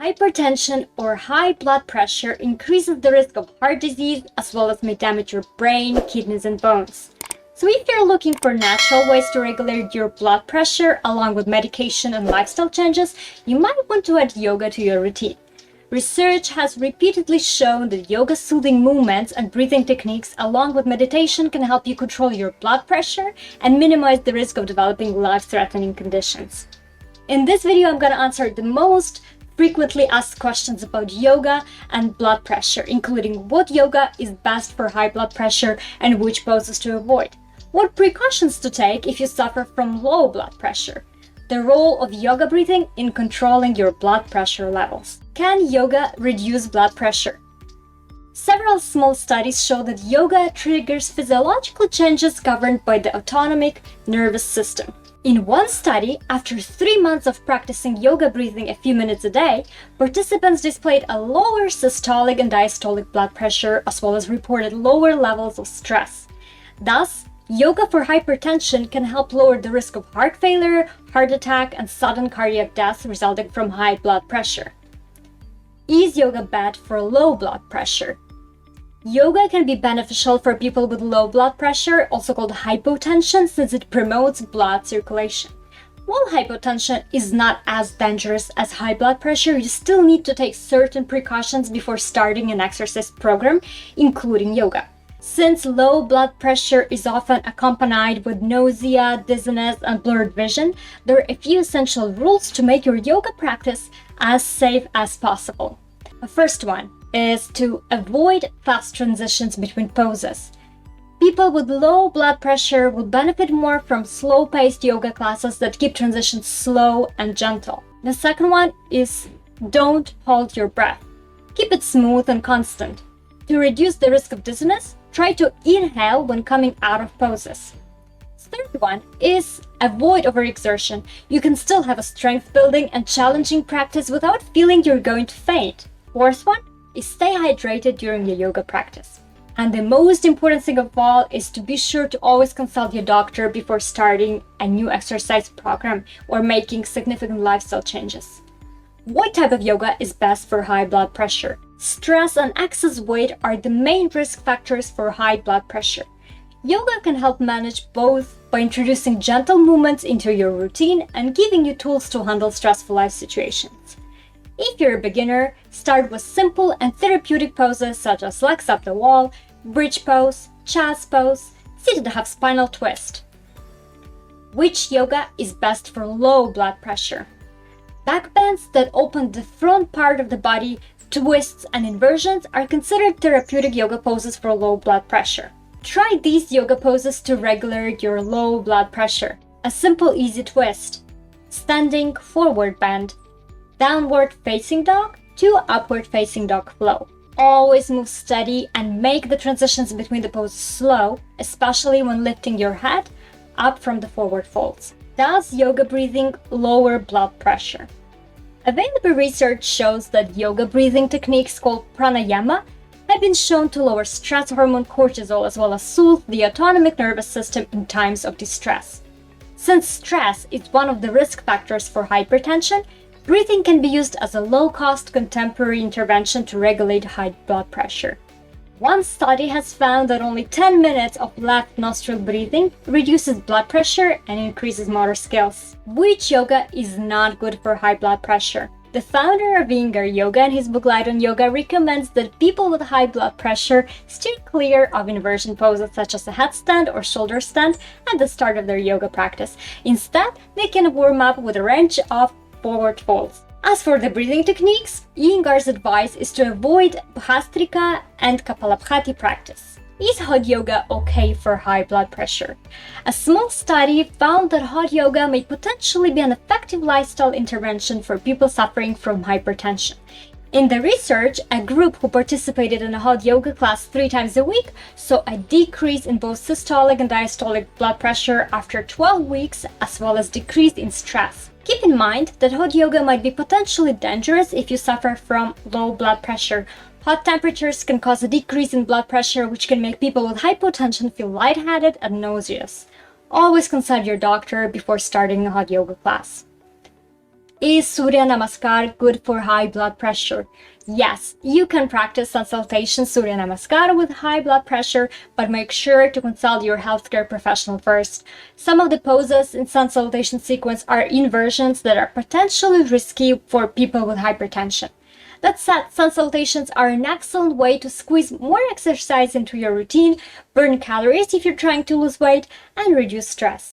Hypertension or high blood pressure increases the risk of heart disease as well as may damage your brain, kidneys, and bones. So if you're looking for natural ways to regulate your blood pressure along with medication and lifestyle changes, you might want to add yoga to your routine. Research has repeatedly shown that yoga soothing movements and breathing techniques along with meditation can help you control your blood pressure and minimize the risk of developing life-threatening conditions. In this video, I'm going to answer the most frequently asked questions about yoga and blood pressure, including what yoga is best for high blood pressure and which poses to avoid, what precautions to take if you suffer from low blood pressure, the role of yoga breathing in controlling your blood pressure levels. Can yoga reduce blood pressure? Several small studies show that yoga triggers physiological changes governed by the autonomic nervous system. In one study, after 3 months of practicing yoga breathing a few minutes a day, participants displayed a lower systolic and diastolic blood pressure as well as reported lower levels of stress. Thus, yoga for hypertension can help lower the risk of heart failure, heart attack, and sudden cardiac death resulting from high blood pressure. Is yoga bad for low blood pressure? Yoga can be beneficial for people with low blood pressure, also called hypotension, since it promotes blood circulation. While hypotension is not as dangerous as high blood pressure, you still need to take certain precautions before starting an exercise program, including yoga. Since low blood pressure is often accompanied with nausea, dizziness, and blurred vision, there are a few essential rules to make your yoga practice as safe as possible. The first one is to avoid fast transitions between poses. People with low blood pressure will benefit more from slow-paced yoga classes that keep transitions slow and gentle. The second one is don't hold your breath. Keep it smooth and constant. To reduce the risk of dizziness, try to inhale when coming out of poses. Third one is avoid overexertion. You can still have a strength-building and challenging practice without feeling you're going to faint. Fourth one is stay hydrated during your yoga practice. And the most important thing of all is to be sure to always consult your doctor before starting a new exercise program or making significant lifestyle changes. What type of yoga is best for high blood pressure? Stress and excess weight are the main risk factors for high blood pressure. Yoga can help manage both by introducing gentle movements into your routine and giving you tools to handle stressful life situations. If you're a beginner, start with simple and therapeutic poses such as legs up the wall, bridge pose, child's pose, seated half spinal twist. Which yoga is best for low blood pressure? Back bends that open the front part of the body, twists, and inversions are considered therapeutic yoga poses for low blood pressure. Try these yoga poses to regulate your low blood pressure. A simple easy twist, standing forward bend, downward facing dog to upward facing dog flow. Always move steady and make the transitions between the poses slow, especially when lifting your head up from the forward folds. Does yoga breathing lower blood pressure? Available research shows that yoga breathing techniques called pranayama have been shown to lower stress hormone cortisol as well as soothe the autonomic nervous system in times of distress. Since stress is one of the risk factors for hypertension, breathing can be used as a low-cost contemporary intervention to regulate high blood pressure. One study has found that only 10 minutes of left nostril breathing reduces blood pressure and increases motor skills. Which yoga is not good for high blood pressure? The founder of Iyengar Yoga in his book Light on Yoga recommends that people with high blood pressure steer clear of inversion poses such as a headstand or shoulder stand at the start of their yoga practice. Instead, they can warm up with a range of forward folds. As for the breathing techniques, Iyengar's advice is to avoid Bhastrika and Kapalabhati practice. Is hot yoga okay for high blood pressure? A small study found that hot yoga may potentially be an effective lifestyle intervention for people suffering from hypertension. In the research, a group who participated in a hot yoga class 3 times a week saw a decrease in both systolic and diastolic blood pressure after 12 weeks, as well as decrease in stress. Keep in mind that hot yoga might be potentially dangerous if you suffer from low blood pressure. Hot temperatures can cause a decrease in blood pressure, which can make people with hypotension feel lightheaded and nauseous. Always consult your doctor before starting a hot yoga class. Is surya namaskar good for high blood pressure? Yes, you can practice sun salutation surya namaskar with high blood pressure, but make sure to consult your healthcare professional first. Some of the poses in sun salutation sequence are inversions that are potentially risky for people with hypertension. That said, sun salutations are an excellent way to squeeze more exercise into your routine, burn calories if you're trying to lose weight, and reduce stress.